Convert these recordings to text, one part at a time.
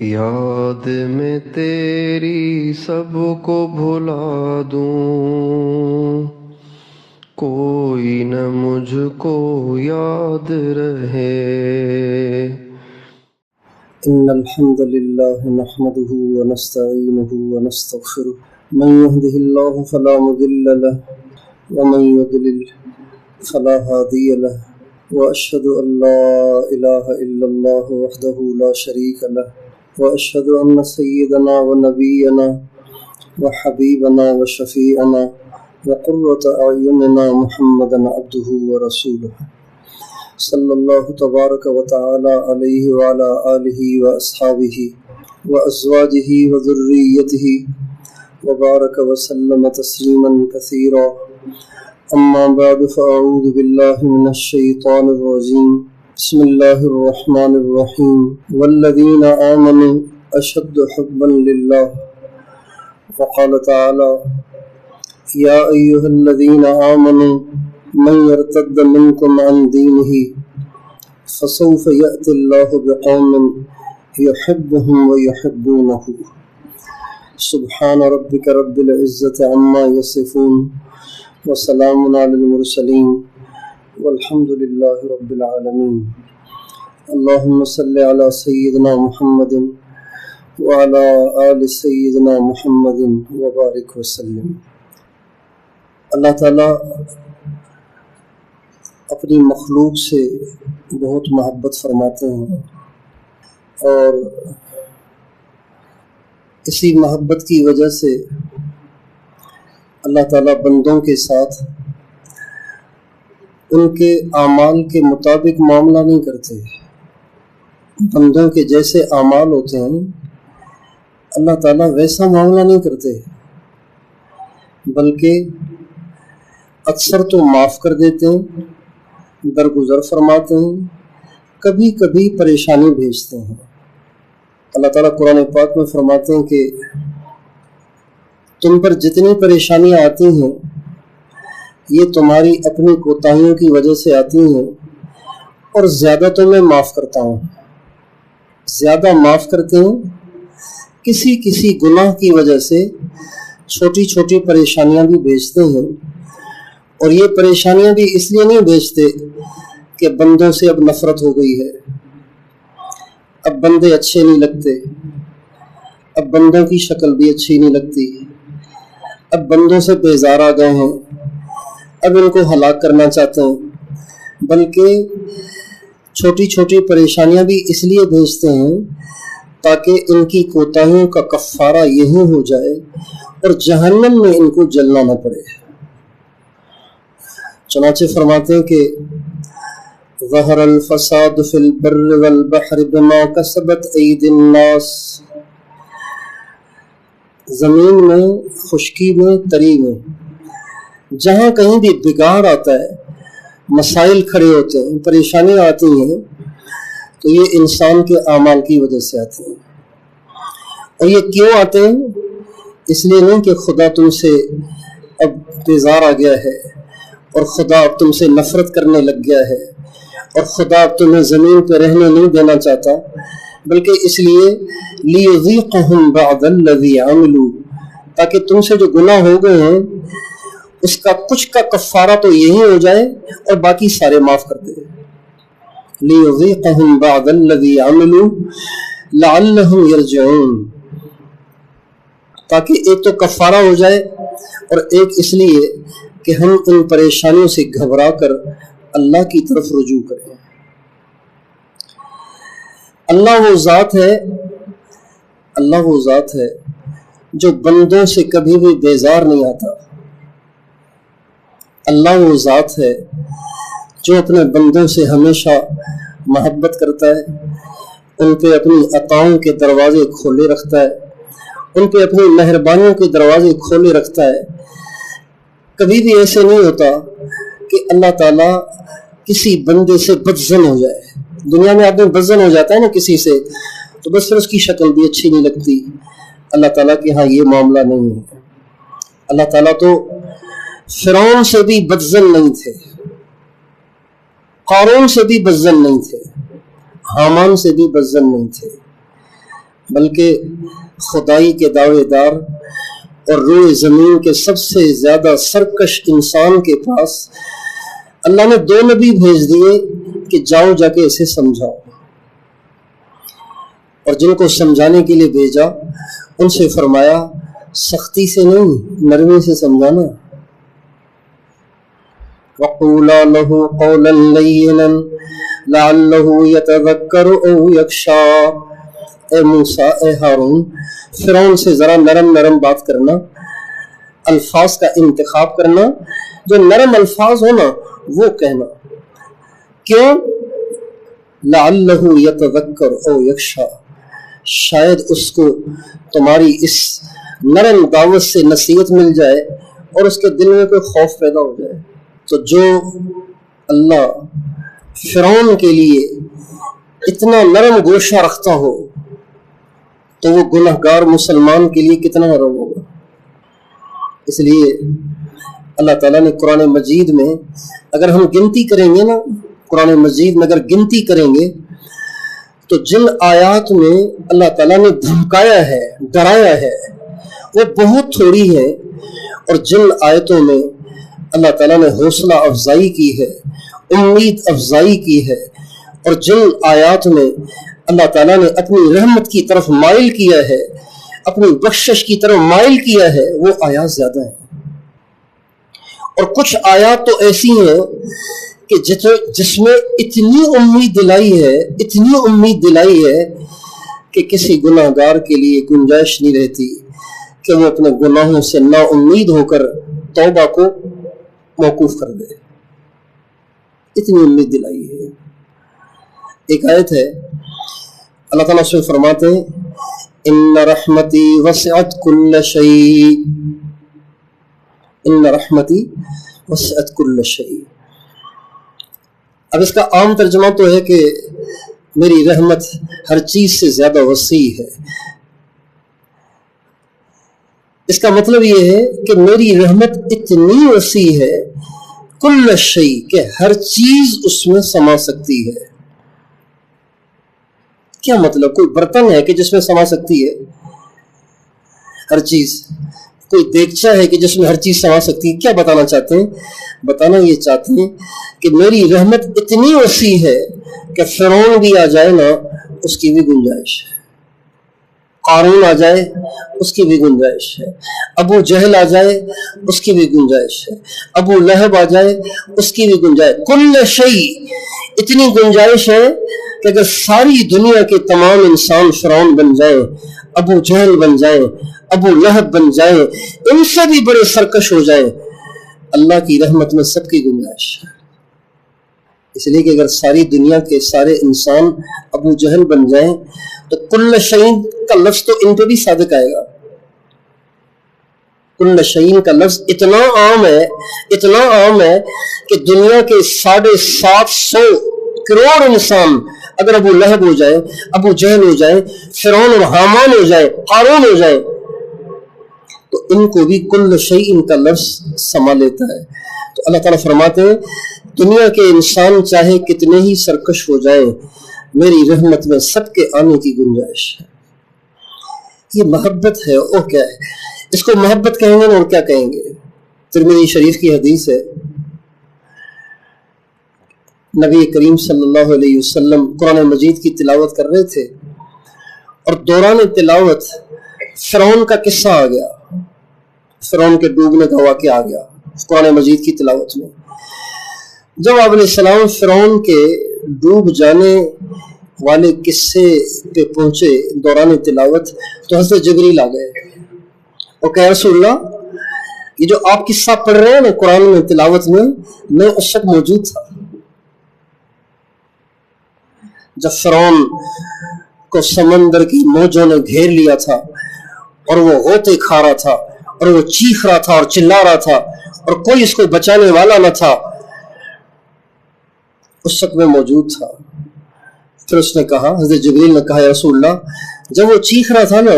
یاد میں تیری سب کو بھلا دوں، کوئی نہ مجھ کو یاد رہے۔ ان الحمد لله نحمده ونستعينه ونستغفره، من يهده الله فلا مضل له ومن يضلل فلا هادي له، واشهد ان لا اله الا الله وحده لا شريك له، واشهد ان سيدنا ونبينا وحبيبنا وشفيعنا وقرة اعيننا محمدا عبده ورسوله، صلی اللہ تبارک و تعالی علیہ وعلی آلہ واصحابہ وازواجہ وذریتہ وبارک وسلم تسلیما کثیرا۔ اما بعد فاعوذ باللہ من الشیطان الرجیم، بسم اللہ الرحمن الرحیم۔ والذین آمنوا اشد حبا للہ، وقال تعالی یا ایہا الذین آمنوا من يرتد منكم عن دينه فسوف يأتي الله بقوم يحبهم ويحبونه، سبحان ربك رب العزة عما يصفون وسلام على المرسلين والحمد لله رب العالمين۔ اللهم صل على سيدنا محمد وعلى آل سيدنا محمد وبارك وسلم۔ اللہ تعالیٰ اپنی مخلوق سے بہت محبت فرماتے ہیں، اور اسی محبت کی وجہ سے اللہ تعالیٰ بندوں کے ساتھ ان کے اعمال کے مطابق معاملہ نہیں کرتے۔ بندوں کے جیسے اعمال ہوتے ہیں اللہ تعالیٰ ویسا معاملہ نہیں کرتے، بلکہ اکثر تو معاف کر دیتے ہیں، درگزر فرماتے ہیں، کبھی کبھی پریشانی بھیجتے ہیں۔ اللہ تعالیٰ قرآن پاک میں فرماتے ہیں کہ تم پر جتنی پریشانیاں آتی ہیں یہ تمہاری اپنی کوتاہیوں کی وجہ سے آتی ہیں، اور زیادہ تو میں معاف کرتا ہوں۔ زیادہ معاف کرتے ہیں، کسی گناہ کی وجہ سے چھوٹی چھوٹی پریشانیاں بھی بھیجتے ہیں، اور یہ پریشانیاں بھی اس لیے نہیں بھیجتے کہ بندوں سے اب نفرت ہو گئی ہے، اب بندے اچھے نہیں لگتے، اب بندوں کی شکل بھی اچھی نہیں لگتی، اب بندوں سے بیزار آ گئے ہیں، اب ان کو ہلاک کرنا چاہتے ہیں، بلکہ چھوٹی چھوٹی پریشانیاں بھی اس لیے بھیجتے ہیں تاکہ ان کی کوتاہیوں کا کفارہ یہی ہو جائے اور جہنم میں ان کو جلنا نہ پڑے۔ چنانچہ فرماتے ہیں کہ ظہر الفساد فی البر والبحر بما کسبت ایدی الناس، زمین میں، خشکی میں، تری میں، جہاں کہیں بھی بگاڑ آتا ہے، مسائل کھڑے ہوتے ہیں، پریشانیاں آتی ہیں، تو یہ انسان کے اعمال کی وجہ سے آتے ہیں۔ اور یہ کیوں آتے ہیں؟ اس لیے نہیں کہ خدا تم سے اب بیزار آ گیا ہے، اور خدا اب تم سے نفرت کرنے لگ گیا ہے، اور خدا اب تمہیں زمین پہ رہنے نہیں دینا چاہتا، بلکہ اس لیے لِيُذِيقَهُمْ بَعْضَ الَّذِي عَمِلُوا، تاکہ تم سے جو گناہ ہو گئے ہیں اس کا کچھ کا کفارہ تو یہی ہو جائے اور باقی سارے معاف کر دے۔ لِيُذِيقَهُمْ بَعْضَ الَّذِي عَمِلُوا لَعَلَّهُمْ يَرْجِعُونَ، تاکہ ایک تو کفارہ ہو جائے، اور ایک اس لیے کہ ہم ان پریشانیوں سے گھبرا کر اللہ کی طرف رجوع کریں۔ اللہ وہ ذات ہے جو بندوں سے کبھی بھی بیزار نہیں آتا۔ اللہ وہ ذات ہے جو اپنے بندوں سے ہمیشہ محبت کرتا ہے، ان پہ اپنی عطاؤں کے دروازے کھولے رکھتا ہے، ان پہ اپنی مہربانیوں کے دروازے کھولے رکھتا ہے۔ کبھی بھی ایسے نہیں ہوتا کہ اللہ تعالیٰ کسی بندے سے بدظن ہو جائے۔ دنیا میں آدمی بدظن ہو جاتا ہے نا کسی سے، تو بس پھر اس کی شکل بھی اچھی نہیں لگتی۔ اللہ تعالیٰ کے ہاں یہ معاملہ نہیں ہے۔ اللہ تعالیٰ تو فرعون سے بھی بدظن نہیں تھے، قارون سے بھی بدظن نہیں تھے، حامان سے بھی بدظن نہیں تھے، بلکہ خدائی کے دعوے دار اور روئے زمین کے سب سے زیادہ سرکش انسان کے پاس اللہ نے 2 نبی بھیج دیے کہ جاؤ جا کے اسے سمجھاؤ، اور جن کو سمجھانے کے لیے بھیجا ان سے فرمایا سختی سے نہیں، نرمی سے سمجھانا۔ وَقُولَا لَهُ قَوْلًا لَيِّنًا لَعَلَّهُ يَتَذَكَّرُ أَوْ يَخْشَىٰ۔ اے موسیٰ، اے ہارون، فرعون سے ذرا نرم نرم بات کرنا، الفاظ کا انتخاب کرنا، جو نرم الفاظ ہونا وہ کہنا۔ کیوں؟ لَعَلَّهُ يَتَذَكَّرُ أَوْ يَخْشَىٰ، شاید اس کو تمہاری اس نرم دعوت سے نصیحت مل جائے اور اس کے دل میں کوئی خوف پیدا ہو جائے۔ تو جو اللہ فرعون کے لیے اتنا نرم گوشہ رکھتا ہو تو وہ گنہگار مسلمان کے لیے کتنا نرم ہوگا۔ اس لیے اللہ تعالیٰ نے قرآن مجید میں اگر ہم گنتی کریں گے نا، قرآن مجید میں اگر گنتی کریں گے تو جن آیات میں اللہ تعالیٰ نے دھمکایا ہے، ڈرایا ہے، وہ بہت تھوڑی ہے، اور جن آیتوں میں اللہ تعالیٰ نے حوصلہ افزائی کی ہے، امید افزائی کی ہے، اور جن آیات میں اللہ تعالیٰ نے اپنی رحمت کی طرف مائل کیا ہے، اپنی بخشش کی طرف مائل کیا ہے، وہ آیات زیادہ ہیں۔ اور کچھ آیات تو ایسی ہیں کہ جس میں اتنی امید دلائی ہے کہ کسی گناہ گار کے لیے گنجائش نہیں رہتی کہ وہ اپنے گناہوں سے نا امید ہو کر توبہ کو موقوف کر دے، اتنی امید دلائی ہے۔ ایک آیت ہے اللہ تعالیٰ سے فرماتے ہیں ان رحمتی وسعت کل شیء، ان رحمتی وسعت کل شیء۔ اب اس کا عام ترجمہ تو ہے کہ میری رحمت ہر چیز سے زیادہ وسیع ہے۔ اس کا مطلب یہ ہے کہ میری رحمت اتنی وسیع ہے، کل شیء، کہ ہر چیز اس میں سما سکتی ہے۔ کیا مطلب؟ کوئی برتن ہے کہ جس میں سما سکتی ہے ہر چیز؟ کوئی دیگچہ ہے کہ جس میں ہر چیز سما سکتی ہے؟ کیا بتانا چاہتے ہیں؟ بتانا یہ چاہتے ہیں کہ میری رحمت اتنی وسیع ہے کہ فرعون بھی آ جائے نا اس کی بھی گنجائش ہے، قارون آ جائے اس کی بھی گنجائش ہے، ابو جہل آ جائے اس کی بھی گنجائش ہے، ابو لہب آ جائے اس کی بھی گنجائش، کل شیء، اتنی گنجائش ہے کہ اگر ساری دنیا کے تمام انسان فرعون بن جائیں، ابو جہل بن جائیں، ابو لہب بن جائیں، ان سے بھی بڑے سرکش ہو جائیں، اللہ کی رحمت میں سب کی گنجائش ہے۔ اس لیے کہ اگر ساری دنیا کے سارے انسان ابو جہل بن جائیں تو کل شیء کا لفظ تو ان پہ بھی صادق آئے گا۔ کل شیء کا لفظ اتنا عام ہے کہ دنیا کے 750 کروڑ انسان اگر ابو لہب ہو جائے، ابو جہل ہو جائے، فرعون اور حامان ہو جائے، قارون ہو جائے، تو ان کو بھی کل شیء کا لفظ سما لیتا ہے۔ تو اللہ تعالیٰ فرماتے ہیں دنیا کے انسان چاہے کتنے ہی سرکش ہو جائیں، میری رحمت میں سب کے آنے کی گنجائش ہے۔ یہ محبت ہے اور کیا ہے؟ اس کو محبت کہیں گے اور کیا کہیں گے؟ ترمذی شریف کی حدیث ہے، نبی کریم صلی اللہ علیہ وسلم قرآن مجید کی تلاوت کر رہے تھے اور دوران تلاوت فرعون کا قصہ آ گیا، فرعون کے ڈوبنے کا واقعہ آ گیا قرآن مجید کی تلاوت میں۔ جب آپ علیہ السلام فرعون کے ڈوب جانے والے قصے پہ پہنچے دوران تلاوت تو حضرت جبریل آ گئے اور کہ رسول اللہ، یہ جو آپ قصہ پڑھ رہے ہیں نا قرآن میں تلاوت میں اس وقت موجود تھا جب فرعون کو سمندر کی موجوں نے گھیر لیا تھا اور وہ غوطے کھا رہا تھا اور وہ چیخ رہا تھا اور چلا رہا تھا اور کوئی اس کو بچانے والا نہ تھا، اس وقت میں موجود تھا۔ پھر اس نے کہا، حضرت جبریل نے کہا یا رسول اللہ، جب وہ چیخ رہا تھا نا،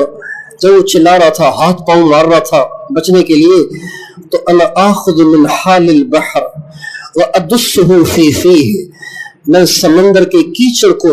جب وہ چلا رہا تھا، ہاتھ پاؤں مار رہا تھا بچنے کے لیے، تو انا آخذ من حال البحر وادسه فی فیہ، میں سمندر کے کیچڑ کو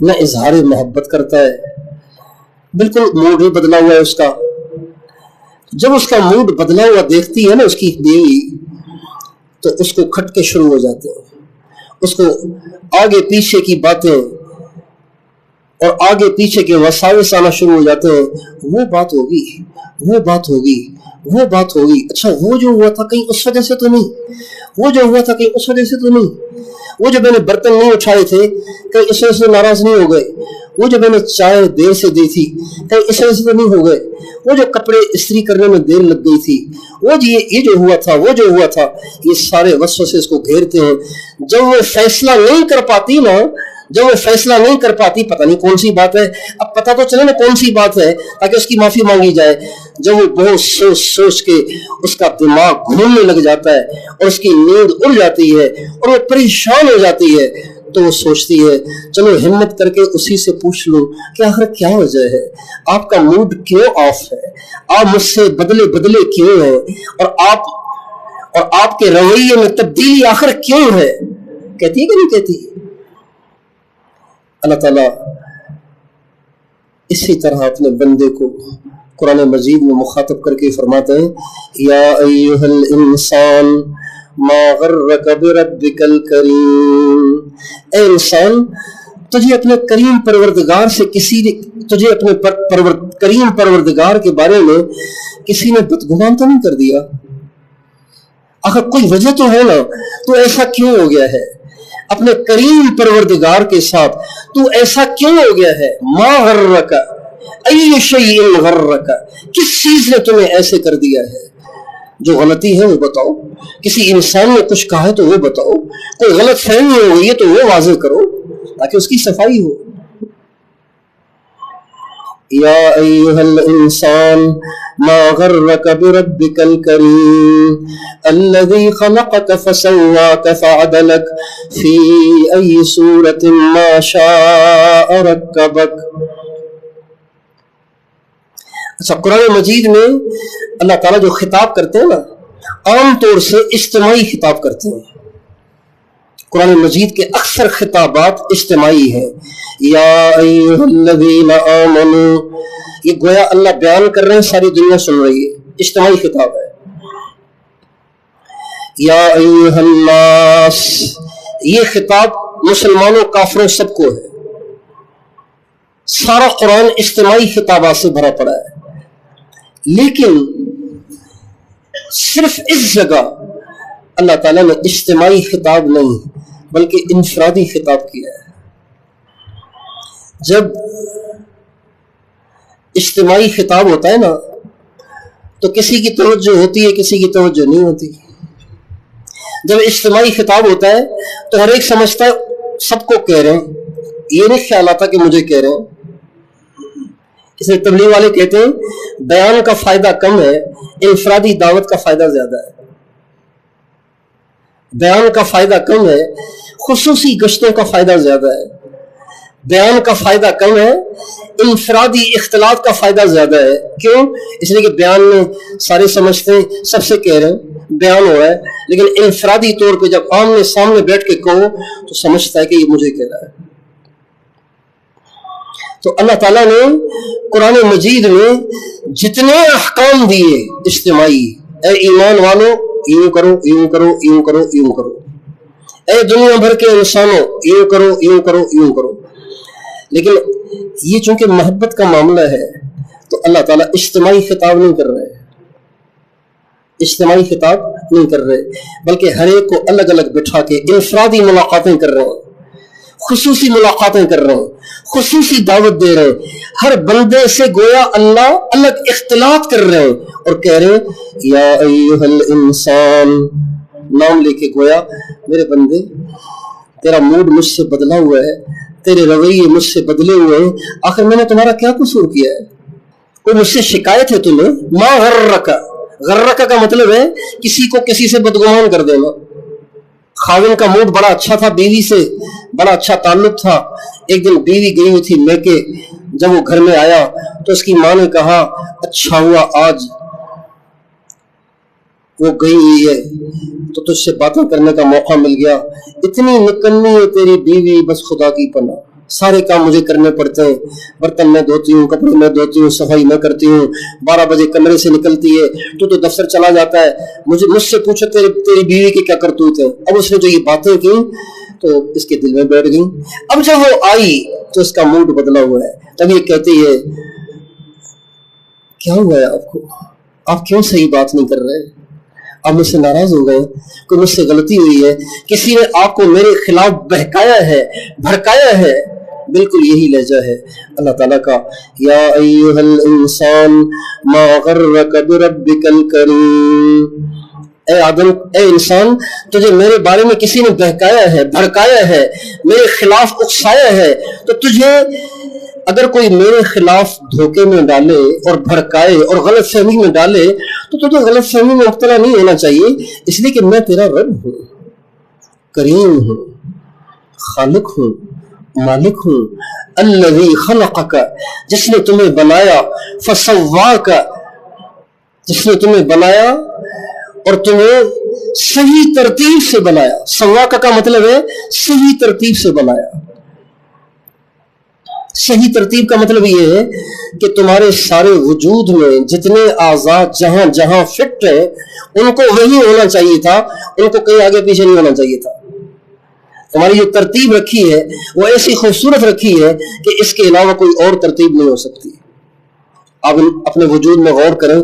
نہ اظہار محبت کرتا ہے, بالکل موڈ ہی بدلا ہوا ہے اس کا. جب اس کا موڈ بدلا ہوا دیکھتی ہے نا اس کی بیوی, تو اس کو کھٹکے شروع ہو جاتے ہیں, اس کو آگے پیچھے کی باتیں اور آگے پیچھے کے وساوس آنا شروع ہو جاتے ہیں. وہ بات ہوگی, وہ بات ہوگی, وہ بات ہوگی, اچھا وہ جو ہوا تھا کہیں اس وجہ سے تو نہیں, وہ جو ہوا تھا کہیں اس وجہ سے تو نہیں, وہ جو میں نے برتن نہیں اٹھائے تھے کہیں اس وجہ سے ناراض نہیں ہو گئے, وہ جو میں نے چائے دیر سے دی تھی کہیں اس وجہ سے تو نہیں ہو گئے, وہ جو کپڑے استری کرنے میں دیر لگ گئی تھی, وہ جو یہ جو ہوا تھا, وہ جو ہوا تھا. یہ سارے وسوسے اس کو گھیرتے ہیں. جب وہ فیصلہ نہیں کر پاتی نا, جب وہ فیصلہ نہیں کر پاتی, پتہ نہیں کون سی بات ہے, اب پتہ تو چلے نا کون سی بات ہے تاکہ اس کی معافی مانگی جائے. جب وہ بہت سوچ سوچ کے اس کا دماغ گھومنے لگ جاتا ہے اور اس کی نیند اڑ جاتی ہے اور وہ پریشان ہو جاتی ہے, تو وہ سوچتی ہے چلو ہمت کر کے اسی سے پوچھ لو کہ آخر کیا وجہ ہے, آپ کا موڈ کیوں آف ہے, آپ مجھ سے بدلے بدلے کیوں ہیں, اور آپ کے رویے میں تبدیلی آخر کیوں ہے. کہتی ہے کہ نہیں کہتی؟ اللہ تعالیٰ اسی طرح اپنے بندے کو قرآن مجید میں مخاطب کر کے فرماتے ہیں, یا ایھا الانسان ما غرک بربک الکریم, اے انسان تجھے اپنے کریم پروردگار سے کسی نے, تجھے اپنے کریم پروردگار کے بارے میں کسی نے بدگمان تو نہیں کر دیا؟ آخر کوئی وجہ تو ہے نا, تو ایسا کیوں ہو گیا ہے اپنے کریم پروردگار کے ساتھ, تو ایسا کیوں ہو گیا ہے؟ ما غرک ای شیء غرک, کس چیز نے تمہیں ایسے کر دیا ہے؟ جو غلطی ہے وہ بتاؤ, کسی انسان نے کچھ کہا ہے تو وہ بتاؤ, کوئی غلط فہمی ہو گئی ہے تو وہ واضح کرو تاکہ اس کی صفائی ہو. یا ایھا الانسان ما غرک بربک الکریم الذی خلقک فسواک فعدلک فی ای صورت ما شاء رکبک. اچھا, قرآن مجید میں اللہ تعالیٰ جو خطاب کرتے ہیں نا, عام طور سے اجتماعی خطاب کرتے ہیں. قرآن مجید کے اکثر خطابات اجتماعی ہیں. یا ایھا الذین آمنوا, یہ گویا اللہ بیان کر رہے ہیں, ساری دنیا سن رہی ہے, اجتماعی خطاب ہے. یا ایھا الناس, یہ خطاب مسلمانوں کافروں سب کو ہے. سارا قرآن اجتماعی خطابات سے بھرا پڑا ہے, لیکن صرف اس جگہ اللہ تعالیٰ نے اجتماعی خطاب نہیں بلکہ انفرادی خطاب کیا ہے. جب اجتماعی خطاب ہوتا ہے نا تو کسی کی توجہ ہوتی ہے, کسی کی توجہ نہیں ہوتی. جب اجتماعی خطاب ہوتا ہے تو ہر ایک سمجھتا ہے سب کو کہہ رہے ہیں, یہ نہیں خیال آتا کہ مجھے کہہ رہے ہیں. اس لیے تبلیغ والے کہتے ہیں بیان کا فائدہ کم ہے, انفرادی دعوت کا فائدہ زیادہ ہے. بیان کا فائدہ کم ہے, خصوصی گشتوں کا فائدہ زیادہ ہے. بیان کا فائدہ کم ہے, انفرادی اختلاط کا فائدہ زیادہ ہے. کیوں؟ اس لیے کہ بیان میں سارے سمجھتے ہیں سب سے کہہ رہے ہیں, بیان ہو رہا ہے, لیکن انفرادی طور پہ جب آمنے سامنے بیٹھ کے کہو تو سمجھتا ہے کہ یہ مجھے کہہ رہا ہے. تو اللہ تعالیٰ نے قرآن مجید میں جتنے احکام دیے اجتماعی, اے ایمان والو یوں کرو یوں کرو یوں کرو یوں کرو, اے دنیا بھر کے انسانوں یوں کرو یوں کرو یوں کرو. لیکن یہ چونکہ محبت کا معاملہ ہے تو اللہ تعالیٰ اجتماعی خطاب نہیں کر رہے, اجتماعی خطاب نہیں کر رہے, بلکہ ہر ایک کو الگ الگ بٹھا کے انفرادی ملاقاتیں کر رہے ہیں, خصوصی ملاقاتیں کر رہے ہیں, خصوصی دعوت دے رہے ہیں. ہر بندے سے گویا اللہ الگ اختلاط کر رہے ہیں اور کہہ رہے ہیں یا ایھا الانسان, نام لے کے گویا میرے بندے تیرا موڈ مجھ سے بدلا ہوا ہے, تیرے رویے مجھ سے بدلے ہوئے ہیں, آخر میں نے تمہارا کیا قصور کیا ہے؟ کوئی مجھ سے شکایت ہے تمہیں؟ ما غرک, غرک کا مطلب ہے کسی کو کسی سے بدگمان کر دینا. خاوند کا موڈ بڑا اچھا تھا, بیوی سے بڑا اچھا تعلق تھا. ایک دن بیوی گئی ہوئی تھی لے کے, جب وہ گھر میں آیا تو اس کی ماں نے کہا اچھا ہوا آج وہ گئی ہوئی ہے تو تجھ سے باتیں کرنے کا موقع مل گیا. اتنی نکمی ہے تیری بیوی, بس خدا کی پناہ. سارے کام مجھے کرنے پڑتے ہیں، برتن میں دھوتی ہوں، کپڑے میں دھوتی ہوں، صفائی میں کرتی ہوں، 12 بجے کمرے سے نکلتی ہے، تو دفتر چلا جاتا ہے، مجھ سے پوچھو تیری بیوی کی کیا کرتوت ہے۔ اب اس نے جو یہ باتیں کی تو اس کے دل میں بیٹھ گئی۔ اب جب وہ آئی تو اس کا موڈ بدلا ہوا ہے، تب یہ کہتی ہے کیا ہوا ہے آپ کو، آپ کیوں صحیح بات نہیں کر رہے، آپ مجھ سے ناراض ہو گئے، کوئی مجھ سے غلطی ہوئی ہے، کسی نے آپ کو میرے خلاف بہکایا ہے، بھڑکایا ہے۔ بالکل یہی لہجہ ہے اللہ تعالیٰ کا، یا ایھا الانسان ما غرک بربک الکریم، اے آدم، اے انسان، تجھے میرے بارے میں کسی نے بہکایا ہے، بھڑکایا ہے، میرے خلاف اکسایا ہے، تو تجھے اگر کوئی میرے خلاف دھوکے میں ڈالے اور بھڑکائے اور غلط فہمی میں ڈالے تو تجھے غلط فہمی میں مبتلا نہیں ہونا چاہیے، اس لیے کہ میں تیرا رب ہوں، کریم ہوں، خالق ہوں، مالک ہوں، الذی خلقک، جس نے تمہیں بنایا، فسواک، جس نے تمہیں بنایا اور تمہیں صحیح ترتیب سے بنایا۔ سواک کا مطلب ہے صحیح ترتیب سے بنایا۔ صحیح ترتیب کا مطلب یہ ہے کہ تمہارے سارے وجود میں جتنے اعضاء جہاں جہاں فٹ ہے ان کو وہی ہونا چاہیے تھا، ان کو کہیں آگے پیچھے نہیں ہونا چاہیے تھا۔ تمہاری جو ترتیب رکھی ہے وہ ایسی خوبصورت رکھی ہے کہ اس کے علاوہ کوئی اور ترتیب نہیں ہو سکتی۔ آپ اپنے وجود میں غور کریں،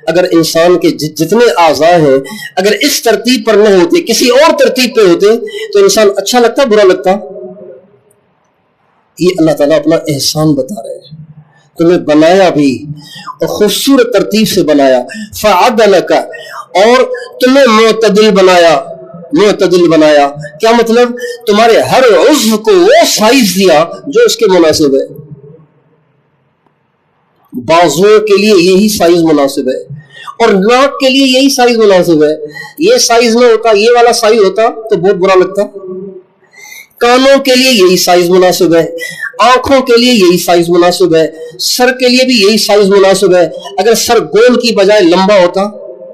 اگر انسان کے جتنے اعضاء ہیں اگر اس ترتیب پر نہ ہوتے، کسی اور ترتیب پہ ہوتے تو انسان اچھا لگتا، برا لگتا؟ یہ اللہ تعالیٰ اپنا احسان بتا رہے ہیں، تمہیں بنایا بھی اور خوبصورت ترتیب سے بنایا، فعدلک، اور تمہیں معتدل بنایا۔ معتدل بنایا کیا مطلب؟ تمہارے ہر عضو کو وہ سائز دیا جو اس کے مناسب ہے۔ بازوؤں کے لیے یہی سائز مناسب ہے اور ناک کے لیے یہی سائز مناسب ہے۔ یہ سائز نہ ہوتا، یہ والا سائز ہوتا تو بہت برا لگتا۔ کانوں کے لیے یہی سائز مناسب ہے، آنکھوں کے لیے یہی سائز مناسب ہے، سر کے لیے بھی یہی سائز مناسب ہے۔ اگر سر گول کی بجائے لمبا ہوتا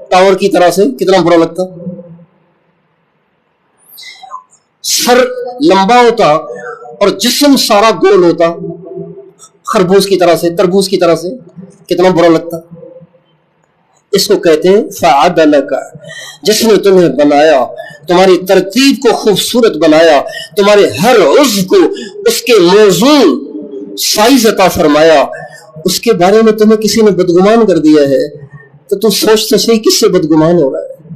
ٹاور کی طرح سے کتنا برا لگتا۔ سر لمبا ہوتا اور جسم سارا گول ہوتا خربوز کی طرح سے، تربوز کی طرح سے، کتنا برا لگتا۔ اس کو کہتے ہیں فعدلک، جس نے تمہیں بنایا، تمہاری ترتیب کو خوبصورت بنایا، تمہارے ہر عضو کو اس کے موزون سائز عطا فرمایا، اس کے بارے میں تمہیں کسی نے بدگمان کر دیا ہے تو تم سوچ تو صحیح کس سے بدگمان ہو رہا ہے۔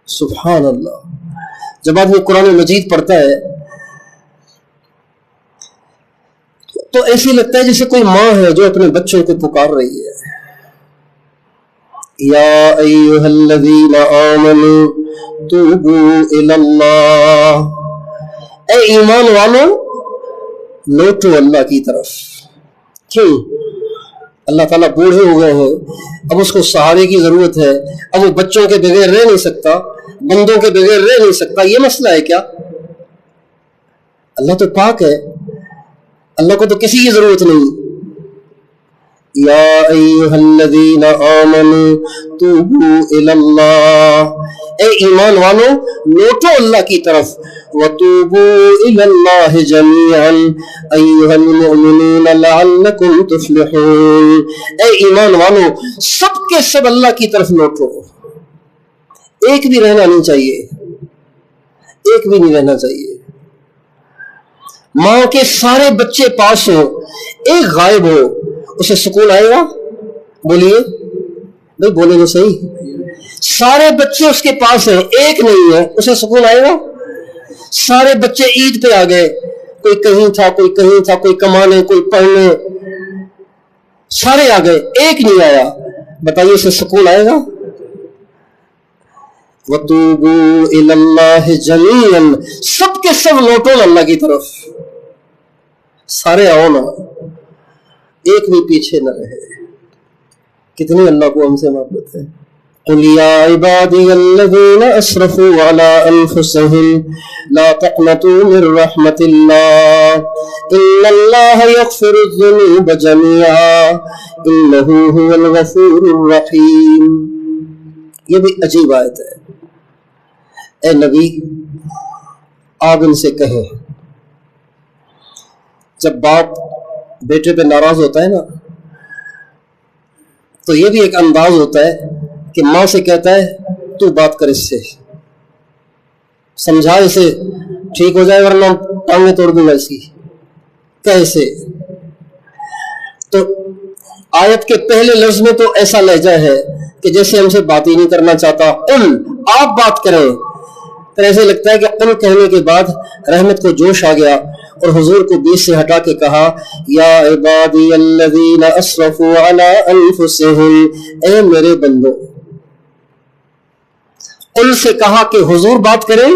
سبحان اللہ۔ جب آدمی قرآن مجید پڑھتا ہے تو ایسے لگتا ہے جیسے کوئی ماں ہے جو اپنے بچوں کو پکار رہی ہے، یا ایھا الذین آمنوا توبوا الی اللہ، اے ایمان والو لوٹو اللہ کی طرف۔ کیوں؟ اللہ تعالیٰ بوڑھے ہو گئے ہیں، اب اس کو سہارے کی ضرورت ہے، اب وہ بچوں کے بغیر رہ نہیں سکتا، بندوں کے بغیر رہ نہیں سکتا۔ یہ مسئلہ ہے کیا؟ اللہ تو پاک ہے، اللہ کو تو کسی کی ضرورت نہیں۔ یا ایھا الذین آمنوا توبوا الی اللہ، اے ایمان والو لوٹو اللہ کی طرف، وتوبوا الی اللہ جميعا ایھا المؤمنون لعلکم تفلحون، اے ایمان والو سب کے سب اللہ کی طرف لوٹو، ایک بھی رہنا نہیں چاہیے، ایک بھی نہیں رہنا چاہیے۔ ماں کے سارے بچے پاس ہو، ایک غائب ہو، اسے سکون آئے گا؟ بولیے بھائی، بولے تو صحیح۔ سارے بچے اس کے پاس ہیں، ایک نہیں ہے، اسے سکون آئے گا؟ سارے بچے عید پہ آ گئے، کوئی کہیں تھا، کوئی کہیں تھا، کوئی کمانے، کوئی پڑھنے، سارے آ گئے، ایک نہیں آیا، بتائیے اسے سکون آئے گا؟ وَتُوبُوا إِلَى اللَّهِ جَمِيعًا، سب کے سب لوٹو اللہ کی طرف، سارے آؤ نا، ایک بھی پیچھے نہ رہے۔ کتنی اللہ کو ہم سے محبت ہے۔ قُلْ يَا عِبَادِيَ الَّذِينَ أَسْرَفُوا عَلَىٰ أَنفُسِهِمْ لَا تَقْنَطُوا مِن رَحْمَةِ اللَّهِ إِنَّ اللَّهَ يَغْفِرُ الذُّنُوبَ جَمِيعًا إِنَّهُ هُوَ الْغَفُورُ الرَّحِيمُ۔ یہ بھی عجیب آیت ہے۔ اے نبی، آپ ان سے کہیں جب باپ بیٹے پہ ناراض ہوتا ہے نا تو یہ بھی ایک انداز ہوتا ہے کہ ماں سے کہتا ہے تو بات کر اس سے، سمجھا اسے ٹھیک ہو جائے ورنہ ٹانگیں توڑ دوں گا اس کی، کیسے؟ تو آیت کے پہلے لفظ میں تو ایسا لہجہ ہے کہ جیسے ہم سے بات ہی نہیں کرنا چاہتا، آپ بات کریں۔ پھر ایسے لگتا ہے کہ قل کہنے کے بعد رحمت کو جوش آ گیا اور حضور کو بیچ سے ہٹا کے کہا یا عبادی الذین اسرفوا علی انفسہم، اے میرے بندو۔ قل سے کہا کہ حضور بات کریں،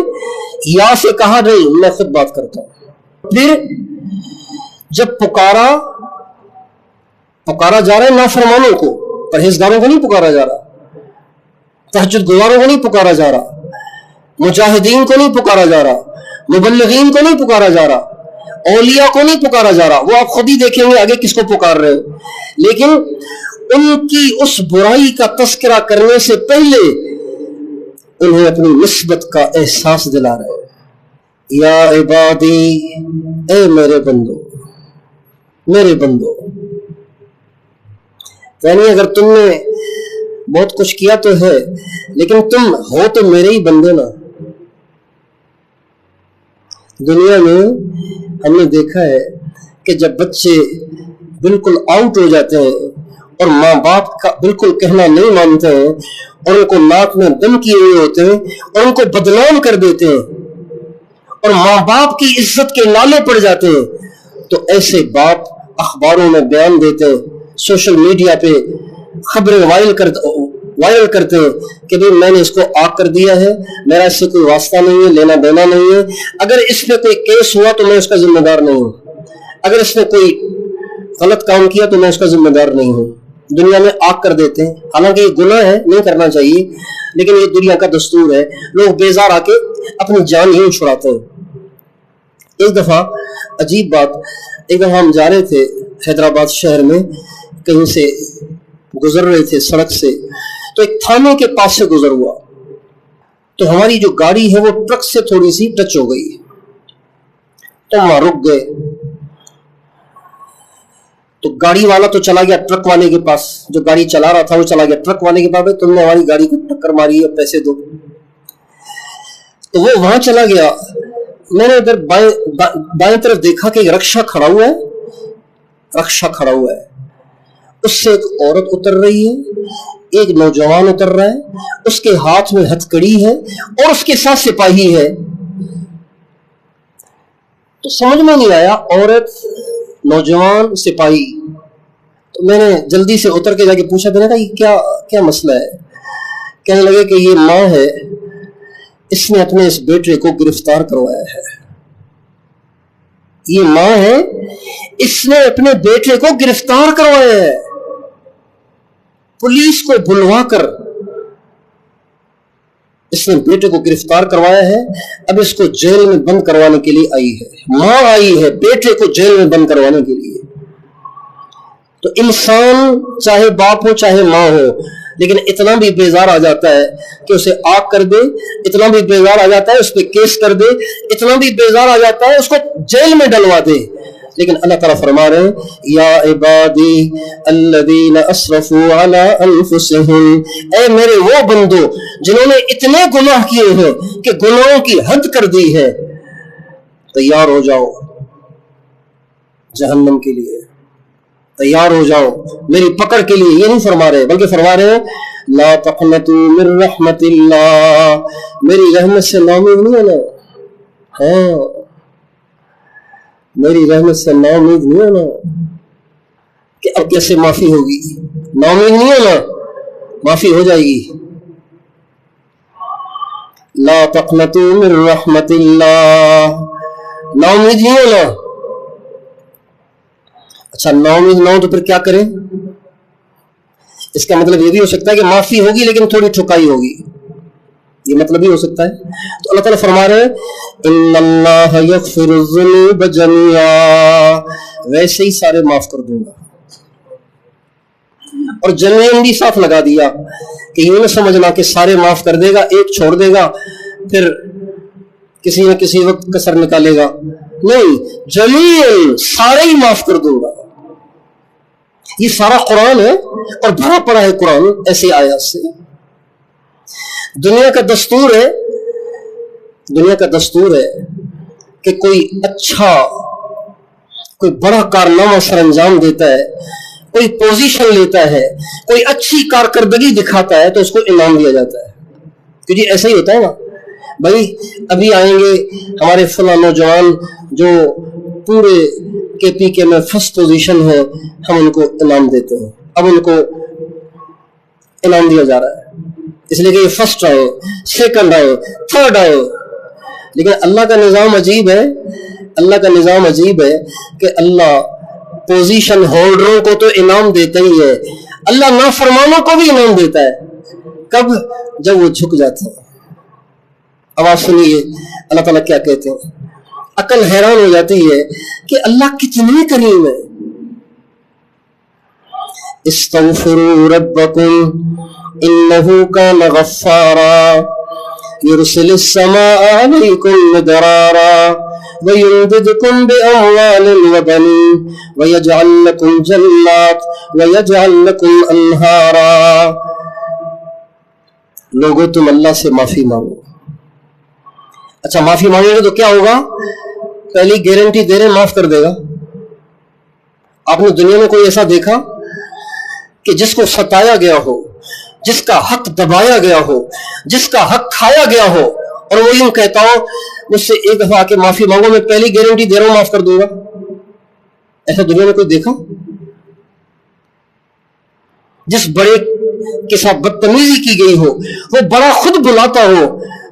یا سے کہا نہیں میں خود بات کرتا ہوں۔ پھر جب پکارا جا رہا ہے نافرمانوں کو، پرہیزگاروں کو نہیں پکارا جا رہا، تہجد گزاروں کو نہیں پکارا جا رہا، مجاہدین کو نہیں پکارا جا رہا، مبلغین کو نہیں پکارا جا رہا، اولیاء کو نہیں پکارا جا رہا، وہ آپ خود ہی دیکھیں گے آگے کس کو پکار رہے ہو، لیکن ان کی اس برائی کا تذکرہ کرنے سے پہلے انہیں اپنی نسبت کا احساس دلا رہے ہیں۔ یا عبادی، اے میرے بندو، میرے بندو، یعنی اگر تم نے بہت کچھ کیا تو ہے لیکن تم ہو تو میرے ہی بندے نا۔ دنیا میں ہم نے دیکھا ہے کہ جب بچے بالکل آؤٹ ہو جاتے ہیں اور ماں باپ کا بالکل کہنا نہیں مانتے ہیں اور ان کو ناک میں دم کیے ہوئے ہوتے ہیں اور ان کو بدنام کر دیتے ہیں اور ماں باپ کی عزت کے نالے پڑ جاتے ہیں، تو ایسے باپ اخباروں میں بیان دیتے ہیں، سوشل میڈیا پہ خبریں وائرل کرتے ہیں کہ بھئی میں نے اس کو آگ کر دیا ہے، میرا اس سے کوئی واسطہ نہیں ہے، لینا دینا نہیں ہے، اگر اس پہ کوئی کیس ہوا تو میں اس کا ذمہ دار نہیں ہوں، اگر اس نے کوئی غلط کام کیا تو میں اس کا ذمہ دار نہیں ہوں۔ دنیا میں آگ کر دیتے ہیں، حالانکہ یہ گناہ ہے، نہیں کرنا چاہیے، لیکن یہ دنیا کا دستور ہے، لوگ بیزار آ کے اپنی جان ہی چھڑاتے ہیں۔ ایک دفعہ عجیب بات، ایک دفعہ ہم جا رہے تھے حیدرآباد شہر میں، کہیں سے گزر رہے تھے سڑک سے، تو ایک تھانے کے پاس سے گزر ہوا، تو ہماری جو گاڑی ہے وہ ٹرک سے تھوڑی سی ٹچ ہو گئی، تو وہاں رک گئے، تو گاڑی والا تو چلا گیا ٹرک والے کے پاس، جو گاڑی چلا رہا تھا وہ چلا گیا ٹرک والے کے پاس، بھائی تم نے ہماری گاڑی کو ٹکر ماری ہے، پیسے دو۔ تو وہ وہاں چلا گیا، میں نے ادھر بائیں طرف دیکھا کہ ایک رکشا کھڑا ہوا ہے، اس سے ایک عورت اتر رہی ہے، ایک نوجوان اتر رہا ہے، اس کے ہاتھ میں ہتھ کڑی ہے اور اس کے ساتھ سپاہی ہے۔ تو سمجھ میں نہیں آیا، عورت، نوجوان، سپاہی۔ تو میں نے جلدی سے اتر کے جا کے پوچھا، میں نے کہا یہ کیا مسئلہ ہے؟ کہنے لگے کہ یہ ماں ہے، اس نے اپنے اس بیٹے کو گرفتار کروایا ہے، یہ ماں ہے، اس نے اپنے بیٹے کو گرفتار کروایا ہے، پولیس کو بلوا کر اس نے بیٹے کو گرفتار کروایا ہے، اب اس کو جیل میں بند کروانے کے لیے آئی ہے، ماں آئی ہے بیٹے کو جیل میں بند کروانے کے لیے۔ تو انسان چاہے باپ ہو چاہے ماں ہو، لیکن اتنا بھی بیزار آ جاتا ہے کہ اسے آگ کر دے، اتنا بھی بیزار آ جاتا ہے اس پہ کیس کر دے، اتنا بھی بیزار آ جاتا ہے اس کو جیل میں ڈلوا دے۔ لیکن اللہ تعالیٰ فرما رہے ہیں یا عبادی الذین اسرفوا علی انفسہم، اے میرے وہ بندو جنہوں نے اتنے گناہ کیے ہیں کہ گناہوں کی حد کر دی ہے، تیار ہو جاؤ جہنم کے لیے، تیار ہو جاؤ میری پکڑ کے لیے۔ یہ نہیں فرما رہے بلکہ فرما رہے ہیں لا تقنطوا من رحمت اللہ، میری رحمت سے ناامید نہیں ہونا، ہاں میری رحمت سے ناامید نہیں ہونا کہ اب کیسے معافی ہوگی، ناامید نہیں ہونا، معافی ہو جائے گی۔ لا تقنطوا من رحمت اللہ، ناامید نہیں ہونا۔ اچھا ناامید نہ ہو تو پھر کیا کریں؟ اس کا مطلب یہ بھی ہو سکتا ہے کہ معافی ہوگی لیکن تھوڑی ٹھکائی ہوگی، یہ مطلب بھی ہو سکتا ہے۔ تو اللہ تعالیٰ فرما رہے ہیں ان اللہ یغفر الذنوب جميعا، ویسے ہی سارے معاف کر دوں گا، اور جميعا بھی ساتھ لگا دیا کہ یہ نہ سمجھنا کہ سارے معاف کر دے گا ایک چھوڑ دے گا پھر کسی نہ کسی وقت کسر نکالے گا، نہیں, جمیل سارے ہی معاف کر دوں گا. یہ سارا قرآن ہے اور بھرا پڑا ہے قرآن ایسی آیات سے. دنیا کا دستور ہے کہ کوئی اچھا کوئی بڑا کارنامہ سر انجام دیتا ہے, کوئی پوزیشن لیتا ہے, کوئی اچھی کارکردگی دکھاتا ہے تو اس کو انعام دیا جاتا ہے. کہ جی ایسا ہی ہوتا ہے نا بھائی, ابھی آئیں گے ہمارے فلاں نوجوان جو پورے کے پی کے میں فرسٹ پوزیشن ہے, ہم ان کو انعام دیتے ہیں. اب ان کو انعام دیا جا رہا ہے اس لیے کہ یہ فرسٹ آئے, سیکنڈ آئے, تھرڈ آئے. لیکن اللہ کا نظام عجیب ہے کہ اللہ پوزیشن ہولڈروں کو تو انعام دیتا ہی ہے, اللہ نافرمانوں کو بھی انعام دیتا ہے. کب؟ جب وہ جھک جاتے ہیں. اب آپ سنیے اللہ تعالیٰ کیا کہتے ہیں. عقل حیران ہو جاتی ہے کہ اللہ کتنے کریم ہے. استغفروا ربکم انہ کان غفارا یرسل السماء علیکم مدرارا وَيُمْدِدْكُمْ بِأَمْوَالٍ وَبَنِينَ وَيَجْعَلْ لَكُمْ جَنَّاتٍ وَيَجْعَلْ لَكُمْ أَنْهَارًا. لوگوں تم اللہ سے معافی مانگو. اچھا معافی مانگیں گے تو کیا ہوگا؟ پہلی گارنٹی دے رہے معاف کر دے گا. آپ نے دنیا میں کوئی ایسا دیکھا کہ جس کو ستایا گیا ہو, جس کا حق دبایا گیا ہو, جس کا حق کھایا گیا ہو, اور وہ یوں کہتا ہوں مجھ سے ایک دفعہ آ کے معافی مانگو, میں پہلی گارنٹی دے رہا ہوں معاف کر دوں گا؟ ایسا دنیا میں کوئی دیکھا؟ جس بڑے کے ساتھ بدتمیزی کی گئی ہو وہ بڑا خود بلاتا ہو,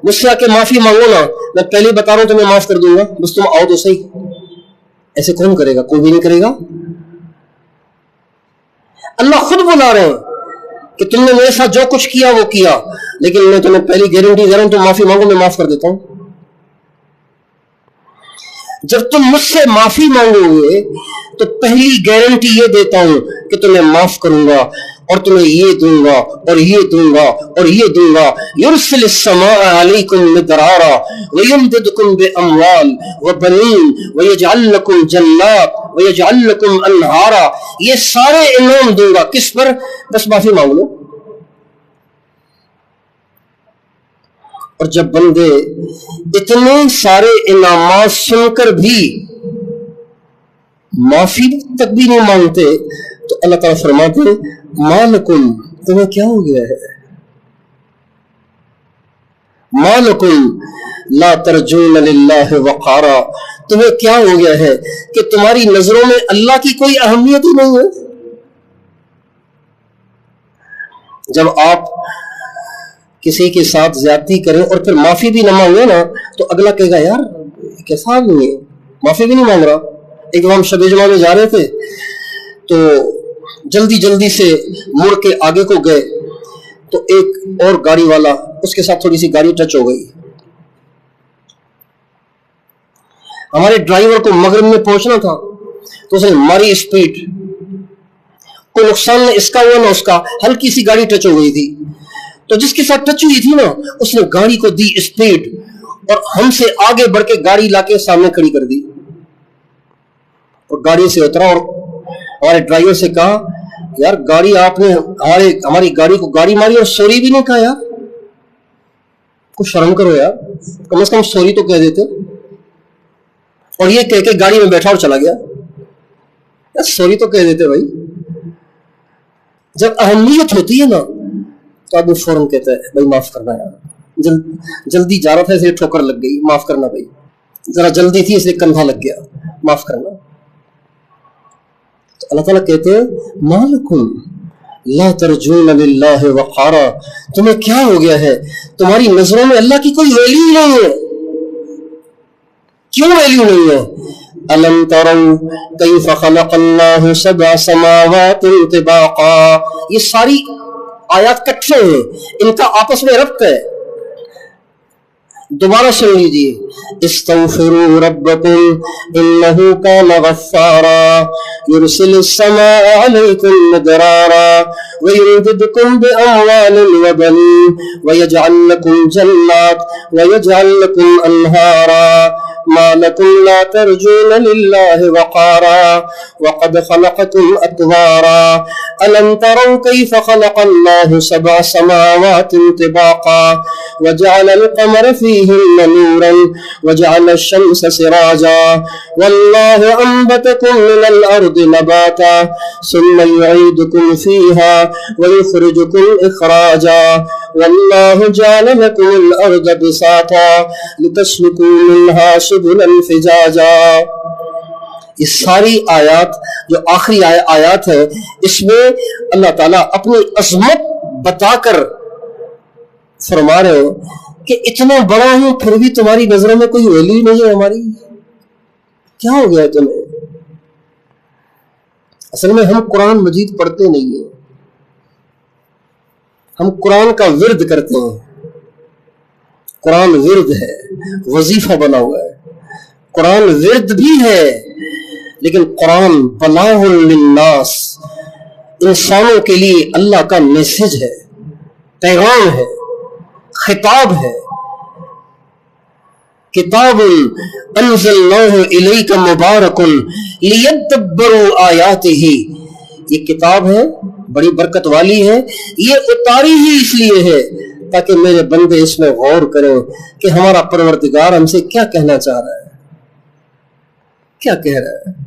مجھ سے آ کے معافی مانگو نا, میں پہلے بتا رہا ہوں تمہیں معاف کر دوں گا, بس تم آؤ تو صحیح. ایسے کون کرے گا؟ کوئی بھی نہیں کرے گا. اللہ خود بلا رہے ہیں کہ تم نے میرے ساتھ جو کچھ کیا وہ کیا, لیکن میں تمہیں پہلی گارنٹی دے رہا ہوں تم معافی مانگو, میں معاف کر دیتا ہوں. جب تم مجھ سے معافی مانگو گے تو پہلی گارنٹی یہ دیتا ہوں کہ تمہیں معاف کروں گا, اور تمہیں یہ دوں گا اور یہ دوں گا اور یہ دوں گا. یرسل السماء علیکم مدرارا ویمددکم باموال وبنین ویجعل لکم جنات ویجعل لکم انہارا. یہ سارے انعام دوں گا. کس پر؟ بس معافی مانگ لو. اور جب بندے اتنے سارے انعامات سن کر بھی معافی تک بھی نہیں مانگتے تو اللہ تعالیٰ فرماتے ہیں مالکم, تمہیں کیا ہو گیا ہے؟ مالکم لا ترجون للہ وقارا, تمہیں کیا ہو گیا ہے کہ تمہاری نظروں میں اللہ کی کوئی اہمیت ہی نہیں ہے. جب آپ کسی کے ساتھ زیادتی کریں اور پھر معافی بھی نہ مانگے نا تو اگلا کہے گا یار کیسا آدمی ہے, معافی بھی نہیں مانگ رہا. ایک دفعہ ہم شب جمعہ میں جا رہے تھے تو جلدی سے مڑ کے آگے کو گئے تو ایک اور گاڑی والا, اس کے ساتھ تھوڑی سی گاڑی ٹچ ہو گئی. ہمارے ڈرائیور کو مغرب میں پہنچنا تھا تو اس نے ماری اسپیڈ, کوئی نقصان نہ اس کا ہوا نہ اس کا, ہلکی سی گاڑی ٹچ ہو گئی تھی. تو جس کے ساتھ ٹچ ہوئی تھی نا اس نے گاڑی کو دی اسپیڈ اور ہم سے آگے بڑھ کے گاڑی لا کے سامنے کھڑی کر دی, اور گاڑی سے اترا اور ہمارے ڈرائیور سے کہا یار گاڑی آپ نے ہماری گاڑی کو گاڑی ماری اور سوری بھی نہیں کہا, یار کچھ شرم کرو یار, کم از کم سوری تو کہہ دیتے. اور یہ کہہ کے گاڑی میں بیٹھا اور چلا گیا. یار سوری تو کہہ دیتے بھائی. جب اہمیت ہوتی ہے نا تو آدمی فوراً کہتا ہے بھائی معاف کرنا یار, جلدی جا رہا تھا اس لیے ٹھوکر لگ گئی, معاف کرنا بھائی, ذرا جلدی تھی اس لیے کندھا لگ گیا, معاف کرنا. تو اللہ تعالیٰ کہتے ہیں مالکم لا ترجون للہ وقارا, تمہیں کیا ہو گیا ہے, تمہاری نظروں میں اللہ کی کوئی ویلیو نہیں ہے. کیوں ویلیو نہیں ہے؟ الم تروا کیف خلق اللہ سبع سماوات طباقا. یہ ساری آیات کٹھے ہیں, ان کا آپس میں ربط ہے. دوبارہ سن لیجیے. استغفروا ربکم انہ کان غفارا یرسل السماء علیکم مدرارا ويمددكم بأموال وبنين ويجعل لكم جنات ويجعل لكم أنهارا ما لكم لا ترجون لله وقارا وقد خلقكم أطوارا ألم تروا كيف خلق الله 7 سماوات طباقا وجعل القمر فيهن نورا وجعل الشمس سراجا والله أنبتكم من الأرض نباتا ثم يعيدكم فيها ويخرجكم إخراجا والله جعل لكم الأرض بساطا لتسلكوا منها سبلا فجاجا. یہ ساری آیات جو آخری آیات ہے اس میں اللہ تعالیٰ اپنی عظمت بتا کر فرما رہے ہیں کہ اتنا بڑا ہوں پھر بھی تمہاری نظروں میں کوئی ویلیو نہیں ہے ہماری. کیا ہو گیا تمہیں؟ اصل میں ہم قرآن مجید پڑھتے نہیں ہیں, ہم قرآن کا ورد کرتے ہیں. قرآن ورد ہے, وظیفہ بنا ہوا ہے. قرآن ورد بھی ہے لیکن قرآن بلاغ للناس, انسانوں کے لیے اللہ کا میسج ہے, پیغام ہے, خطاب ہے. کتاب انزلناہ الیک مبارک لیدبروا آیاتہ, یہ کتاب ہے بڑی برکت والی ہے, یہ اتاری ہی اس لیے ہے تاکہ میرے بندے اس میں غور کریں کہ ہمارا پروردگار ہم سے کیا کہنا چاہ رہا ہے, کیا کہہ رہا ہے.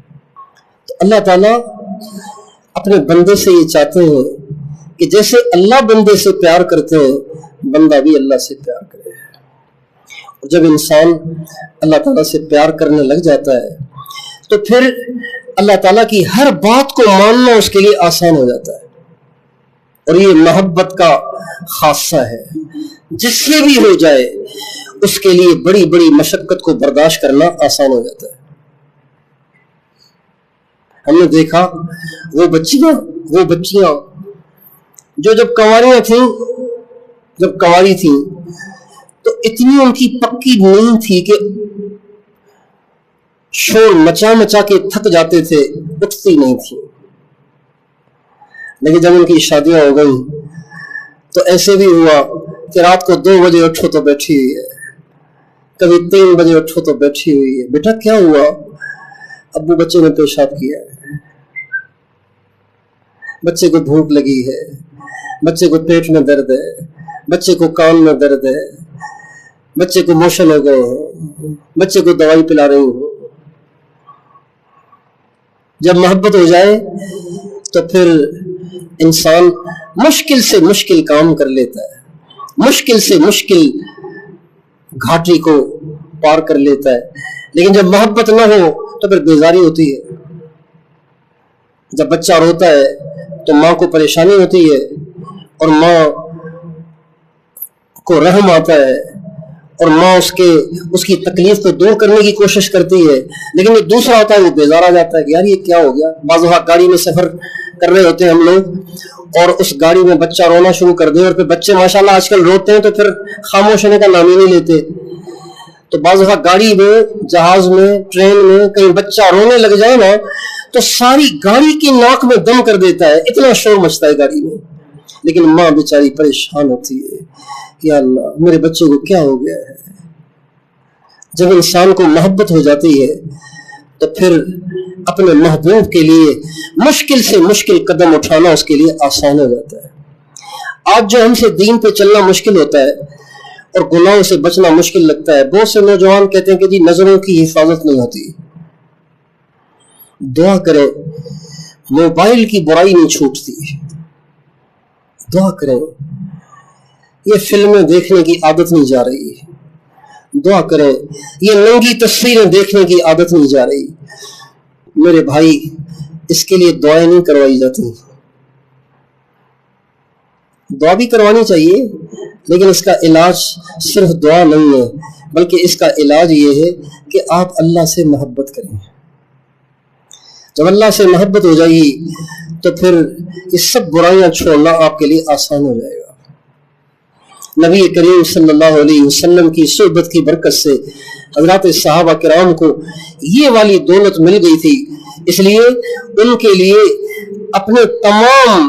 تو اللہ تعالیٰ اپنے بندے سے یہ چاہتے ہیں کہ جیسے اللہ بندے سے پیار کرتے ہیں بندہ بھی اللہ سے پیار کرے. اور جب انسان اللہ تعالیٰ سے پیار کرنے لگ جاتا ہے تو پھر اللہ تعالیٰ کی ہر بات کو ماننا اس کے لیے آسان ہو جاتا ہے. اور یہ محبت کا خاصہ ہے, جس سے بھی ہو جائے اس کے لیے بڑی بڑی مشقت کو برداشت کرنا آسان ہو جاتا ہے. ہم نے دیکھا وہ بچیاں جو جب کنواری تھیں تو اتنی ان کی پکی نیند تھی کہ شور مچا کے تھک جاتے تھے, اٹھتی نہیں تھی. لیکن جب ان کی شادیاں ہو گئی تو ایسے بھی ہوا کہ رات کو 2 بجے اٹھو تو بیٹھی ہوئی ہے, کبھی 3 بجے اٹھو تو بیٹھی ہوئی ہے. بیٹا کیا ہوا؟ ابو بچے نے پیشاب کیا ہے, بچے کو بھوک لگی ہے, بچے کو پیٹ میں درد ہے, بچے کو کان میں درد ہے, بچے کو موشن ہو گئے ہیں, بچے کو دوائی پلا رہی ہوں. جب محبت ہو جائے تو پھر انسان مشکل سے مشکل کام کر لیتا ہے, مشکل سے مشکل گھاٹی کو پار کر لیتا ہے. لیکن جب محبت نہ ہو تو پھر بیزاری ہوتی ہے. جب بچہ روتا ہے تو ماں کو پریشانی ہوتی ہے اور ماں کو رحم آتا ہے اور ماں اس کی تکلیف کو دور کرنے کی کوشش کرتی ہے. لیکن یہ دوسرا ہوتا ہے وہ بیزار آ جاتا ہے کہ یار یہ کیا ہو گیا. بعض اوقات گاڑی میں سفر کر رہے ہوتے ہیں ہم لوگ اور اس گاڑی میں بچہ رونا شروع کر دے, اور پھر بچے ماشاءاللہ آج کل روتے ہیں تو پھر خاموش ہونے کا نام ہی نہیں لیتے. تو بعض اوقات گاڑی میں, جہاز میں, ٹرین میں کہیں بچہ رونے لگ جائے نا تو ساری گاڑی کی ناک میں دم کر دیتا ہے, اتنا شور مچتا ہے گاڑی میں. لیکن ماں بیچاری پریشان ہوتی ہے, یا اللہ میرے بچے کو کیا ہو گیا ہے. جب انسان کو محبت ہو جاتی ہے تو پھر اپنے محبوب کے لیے مشکل سے مشکل قدم اٹھانا اس کے لیے آسان ہو جاتا ہے. آج جو ہم سے دین پہ چلنا مشکل ہوتا ہے اور گناہوں سے بچنا مشکل لگتا ہے, بہت سے نوجوان کہتے ہیں کہ جی نظروں کی حفاظت نہیں ہوتی. دعا کریں, موبائل کی برائی نہیں چھوٹتی. دعا کریں, یہ فلمیں دیکھنے کی عادت نہیں جا رہی. دعا کریں, یہ ننگی تصویریں دیکھنے کی عادت نہیں جا رہی. میرے بھائی اس کے لیے دعائیں نہیں کروائی جاتی. دعا بھی کروانی چاہیے لیکن اس کا علاج صرف دعا نہیں ہے, بلکہ اس کا علاج یہ ہے کہ آپ اللہ سے محبت کریں. جب اللہ سے محبت ہو جائے گی تو پھر یہ سب برائیاں چھوڑنا آپ کے لیے آسان ہو جائے گا. نبی کریم صلی اللہ علیہ وسلم کی صحبت کی برکت سے حضرات صحابہ کرام کو یہ والی دولت مل گئی تھی, اس لیے ان کے لیے اپنے تمام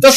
10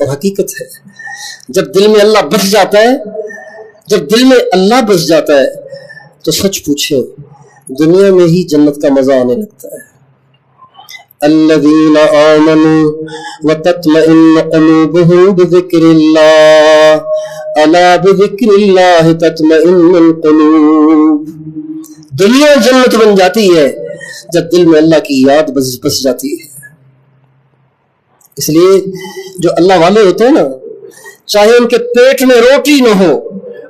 اور حقیقت ہے جب دل میں اللہ بس جاتا ہے، جب دل میں اللہ بس جاتا ہے تو سچ پوچھے دنیا میں ہی جنت کا مزہ آنے لگتا ہے. الذین آمنوا وتطمئن قلوبهم بذکر اللہ الا بذکر اللہ تطمئن القلوب. دنیا جنت بن جاتی ہے جب دل میں اللہ کی یاد بس جاتی ہے. اس لیے جو اللہ والے ہوتے ہیں نا، چاہے ان کے پیٹ میں روٹی نہ ہو،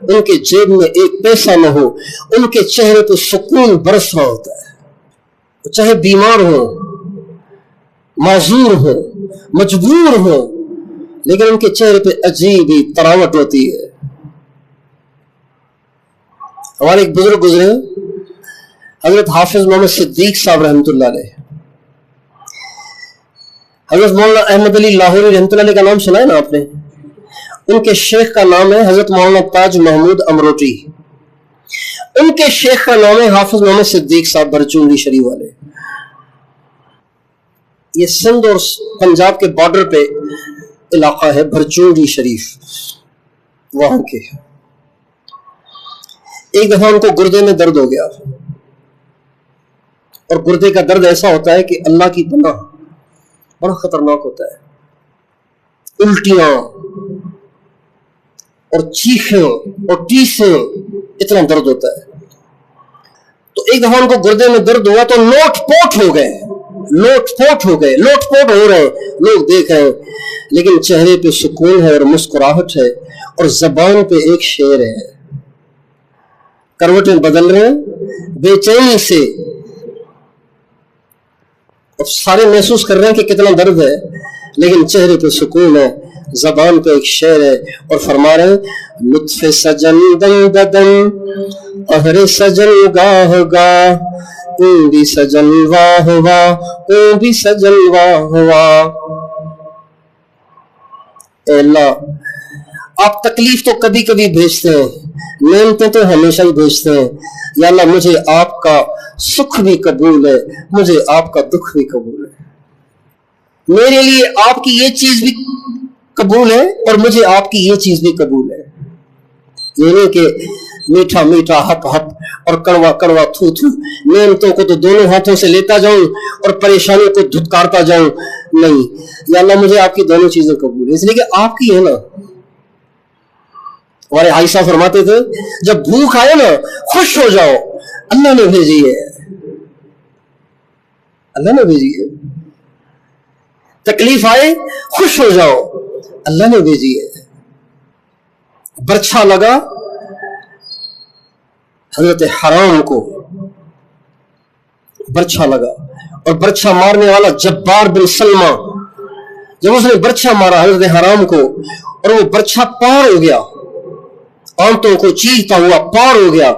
ان کے جیب میں ایک پیسہ نہ ہو، ان کے چہرے پہ سکون برس رہا ہوتا ہے. چاہے بیمار ہو، معذور ہو، مجبور ہو، لیکن ان کے چہرے پہ عجیب ہی تراوٹ ہوتی ہے. ہمارے ایک بزرگ گزرے حضرت حافظ محمد صدیق صاحب رحمۃ اللہ علیہ. حضرت مولانا احمد علی لاہوری رحمۃ اللہ علیہ کا نام سنا ہے نا آپ نے؟ ان کے شیخ کا نام ہے حضرت مولانا تاج محمود امروٹی. ان کے شیخ کا نام ہے حافظ محمد صدیق صاحب بھرچونڈی شریف والے. یہ سندھ اور پنجاب کے بارڈر پہ علاقہ ہے بھرچونڈی شریف وہاں کے. ایک دفعہ ان کو گردے میں درد ہو گیا، اور گردے کا درد ایسا ہوتا ہے کہ اللہ کی پناہ، بڑا خطرناک ہوتا ہے. الٹیاں اور چیخیں اور ٹیسیں، اتنا درد ہوتا ہے. تو ایک دفعہ ان کو گردے میں درد ہوا تو لوٹ پوٹ ہو گئے، لوٹ پوٹ ہو رہے ہیں، لوگ دیکھ رہے ہیں، لیکن چہرے پہ سکون ہے اور مسکراہٹ ہے، اور زبان پہ ایک شعر ہے. کروٹیں بدل رہے ہیں بے چینی سے، اور سارے محسوس کر رہے ہیں کہ کتنا درد ہے، لیکن چہرے پہ سکون ہے، زبان پہ ایک شعر ہے، اور فرما رہے ہیں لطف سجن دم بدن قہر سجن گاہ گاہ اون بھی سجن واہ واہ اون بھی سجن واہ واہ. اے اللہ آپ تکلیف تو کبھی کبھی بھیجتے ہیں، نعمتیں تو ہمیشہ ہی بھیجتے ہیں. یا اللہ مجھے آپ کا سکھ بھی قبول ہے، مجھے آپ کا دکھ بھی قبول ہے. میرے لیے آپ کی یہ چیز بھی قبول ہے اور مجھے آپ کی یہ چیز بھی قبول ہے. یہ نہیں کہ میٹھا میٹھا ہپ ہپ اور کڑوا کڑوا تھو تھو، نعمتوں کو تو دونوں ہاتھوں سے لیتا جاؤں اور پریشانیوں کو دھتکارتا جاؤں. نہیں، یا اللہ مجھے آپ کی دونوں چیزیں قبول ہے، اس لیے کہ آپ کی ہے نا. ہمارے عائشہ فرماتے تھے جب بھوک آئے نا خوش ہو جاؤ، اللہ نے بھیجی ہے، اللہ نے بھیجی ہے. تکلیف آئے خوش ہو جاؤ، اللہ نے بھیجی ہے. برچھا لگا حضرت حرام کو، برچھا لگا، اور برچھا مارنے والا جبار بن سلمہ، جب اس نے برچھا مارا حضرت حرام کو اور وہ برچھا پار ہو گیا، آنتوں کو چیرتا ہوا پار ہو گیا،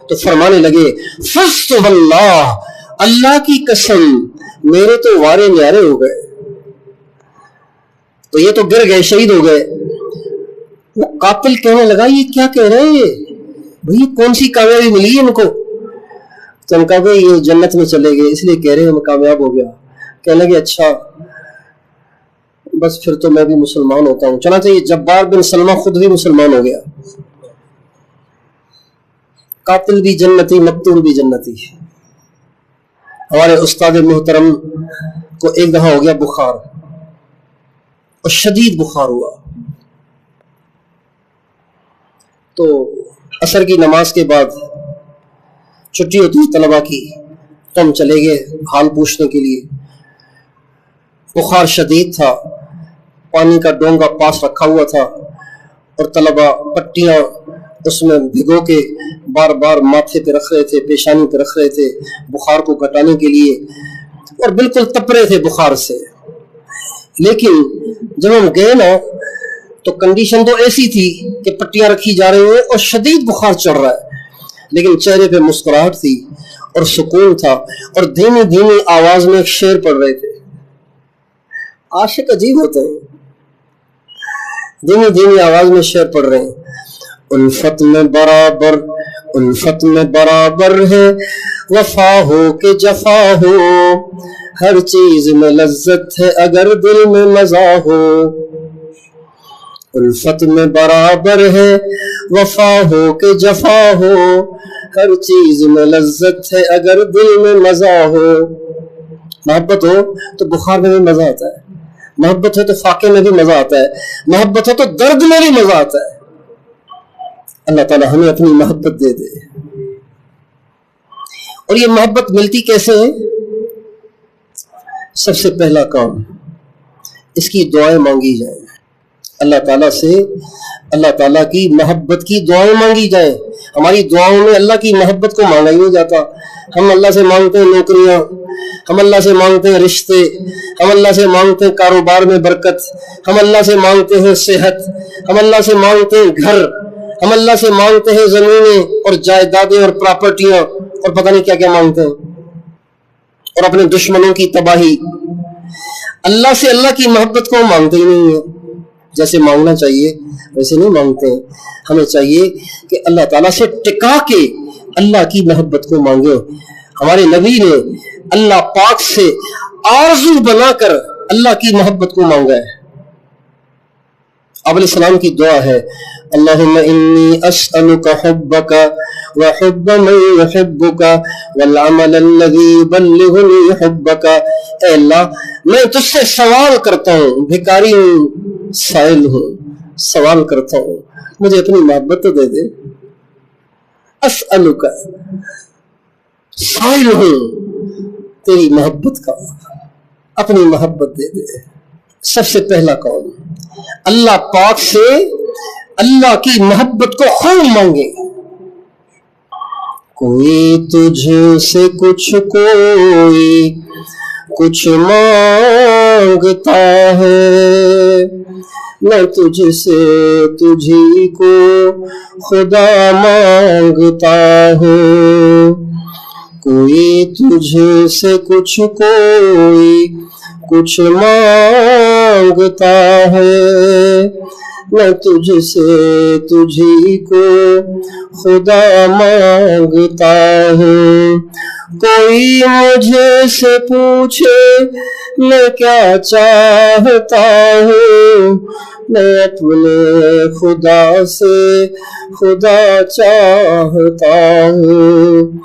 تو فرمانے لگے فزت باللہ، اللہ کی قسم میرے تو وارے نیارے ہو گئے. تو یہ تو گر گئے، شہید ہو گئے. وہ قاتل کہنے لگا یہ کیا کہہ رہے ہیں بھئی، کون سی کامیابی ملی ان کو؟ تو ان کہا کہ یہ جنت میں چلے گئے اس لیے کہہ رہے ہیں میں کامیاب ہو گیا. کہنے لگے اچھا بس پھر تو میں بھی مسلمان ہوتا ہوں. چنانچہ یہ جبار بن سلمہ خود بھی مسلمان ہو گیا. قاتل بھی جنتی، مقتول بھی جنتی. ہمارے استاد محترم کو ایک دفعہ ہو گیا بخار، اور شدید بخار ہوا. تو عصر کی نماز کے بعد چھٹی ہوتی طلبہ کی، تو ہم چلے گئے حال پوچھنے کے لیے. بخار شدید تھا، پانی کا ڈونگا پاس رکھا ہوا تھا، اور طلبہ پٹیاں اس میں بھگو کے بار بار ماتھے پہ رکھ رہے تھے، پیشانی پہ رکھ رہے تھے بخار کو گھٹانے کے لیے، اور بالکل تپ رہے تھے بخار سے. لیکن جب ہم گئے نا تو کنڈیشن تو ایسی تھی کہ پٹیاں رکھی جا رہی ہیں اور شدید بخار چڑھ رہا ہے، لیکن چہرے پہ مسکراہٹ تھی اور سکون تھا، اور دھیمی دھیمی آواز میں ایک شعر پڑھ رہے تھے. عاشق عجیب ہوتے ہیں، دھیمی دھیمی آواز میں شعر پڑھ رہے ہیں. الفت میں برابر، الفت میں برابر ہے وفا ہو کہ جفا ہو، ہر چیز میں لذت ہے اگر دل میں مزہ ہو. الفت میں برابر ہے وفا ہو کہ جفا ہو، ہر چیز میں لذت ہے اگر دل میں مزہ ہو۔ محبت ہو تو بخار میں بھی مزہ آتا ہے، محبت ہو تو فاقے میں بھی مزہ آتا ہے، محبت ہو تو درد میں بھی مزہ آتا ہے۔ اللہ تعالی ہمیں اپنی محبت دے دے۔ اور یہ محبت ملتی کیسے ہے؟ سب سے پہلا کام، اس کی دعائیں مانگی جائیں، اللہ تعالیٰ سے اللہ تعالیٰ کی محبت کی دعائیں مانگی جائیں۔ ہماری دعاؤں میں اللہ کی محبت کو مانگا ہی نہیں جاتا۔ ہم اللہ سے مانگتے ہیں نوکریاں، ہم اللہ سے مانگتے ہیں رشتے، ہم اللہ سے مانگتے ہیں کاروبار میں برکت، ہم اللہ سے مانگتے ہیں صحت، ہم اللہ سے مانگتے ہیں گھر، ہم اللہ سے مانگتے ہیں زمینیں اور جائیدادیں اور پراپرٹیاں اور پتہ نہیں کیا کیا مانگتے ہیں، اور اپنے دشمنوں کی تباہی۔ اللہ سے اللہ کی محبت کو مانگتے ہی نہیں ہیں، جیسے مانگنا چاہیے ویسے نہیں مانگتے ہیں۔ ہمیں چاہیے کہ اللہ تعالیٰ سے ٹکا کے اللہ کی محبت کو مانگے۔ ہمارے نبی نے اللہ پاک سے آرزو بنا کر اللہ کی محبت کو مانگا ہے۔ آپ علیہ السلام کی دعا ہے، اللہم انی اسألک حبک وحب من یحبک والعمل الذی یبلغنی حبک۔ اے اللہ میں تجھ سے سوال کرتا ہوں، بھکاری ہوں، سائل ہوں، سوال کرتا ہوں، مجھے اپنی محبت تو دے دے۔ اسألک، سائل ہوں تیری محبت کا، اپنی محبت دے دے۔ سب سے پہلا کام، اللہ پاک سے اللہ کی محبت کو خوب مانگے۔ کوئی تجھ سے کوئی کچھ مانگتا ہے، میں تجھ سے تجھی کو خدا مانگتا ہوں۔ کوئی تجھ سے کوئی کچھ مانگتا ہے، میں تجھ سے تجھی کو خدا مانگتا ہوں۔ کوئی مجھے سے پوچھے میں کیا چاہتا ہوں، میں اپنے خدا سے خدا چاہتا ہوں۔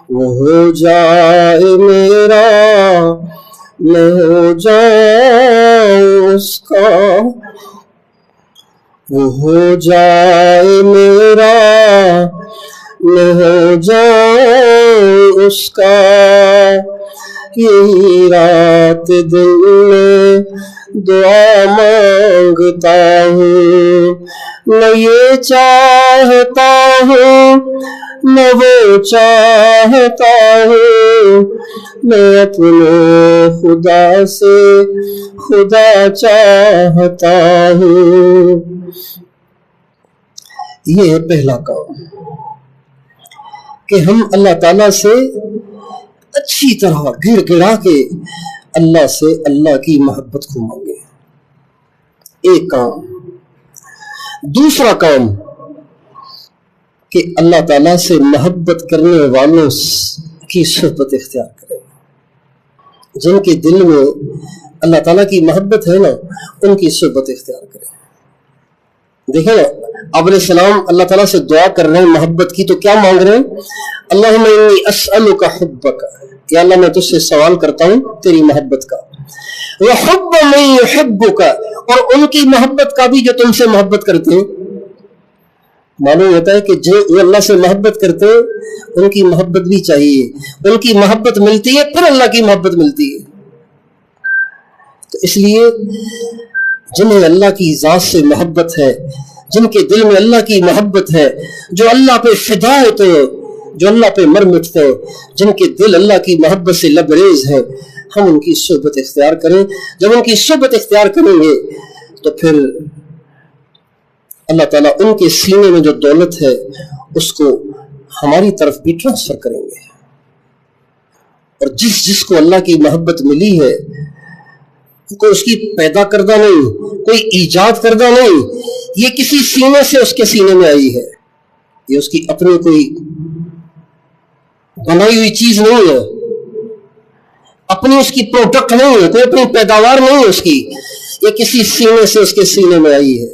وہ ہو جائے میرا، میں ہو جاؤں اس کا، وہ ہو جائے میرا، میں ہو جاؤں اس کا۔ یہی رات دن میں دعا مانگتا ہوں، میں یہ چاہتا ہوں، میں وہ چاہتا ہوں، میں اپنے خدا سے خدا چاہتا ہوں۔ یہ ہے پہلا کام کہ ہم اللہ تعالیٰ سے اچھی طرح گڑ گڑا کے اللہ سے اللہ کی محبت کو مانگے، ایک کام۔ دوسرا کام کہ اللہ تعالیٰ سے محبت کرنے والوں کی صحبت اختیار کریں، جن کے دل میں اللہ تعالیٰ کی محبت ہے نا، ان کی صحبت اختیار کریں۔ دیکھیں آپ علیہ السلام اللہ تعالیٰ سے دعا کر رہے ہیں محبت کی، تو کیا مانگ رہے ہیں؟ اللہم انی اسألک حبک، یا اللہ میں تجھ سے سوال کرتا ہوں تیری محبت کا، وحب من یحبک، اور ان کی محبت کا بھی جو تم سے محبت کرتے ہیں۔ معلوم ہوتا ہے کہ جو اللہ سے محبت کرتے ہیں ان کی محبت بھی چاہیے، ان کی محبت ملتی ہے پھر اللہ کی محبت ملتی ہے۔ تو اس لیے جنہیں اللہ کی ذات سے محبت ہے، جن کے دل میں اللہ کی محبت ہے، جو اللہ پہ فدا ہوتے ہیں، جو اللہ پہ مر مٹتے ہیں، جن کے دل اللہ کی محبت سے لبریز ہیں، ہم ان کی صحبت اختیار کریں۔ جب ان کی صحبت اختیار کریں گے تو پھر اللہ تعالیٰ ان کے سینے میں جو دولت ہے اس کو ہماری طرف بھی ٹرانسفر کریں گے۔ اور جس کو اللہ کی محبت ملی ہے، کوئی اس کی پیدا کردہ نہیں، کوئی ایجاد کردہ نہیں، یہ کسی سینے سے اس کے سینے میں آئی ہے، یہ اس کی اپنی کوئی بنائی ہوئی چیز نہیں ہے، اپنی اس کی پروڈکٹ نہیں ہے، کوئی اپنی پیداوار نہیں ہے اس کی، یہ کسی سینے سے اس کے سینے میں آئی ہے۔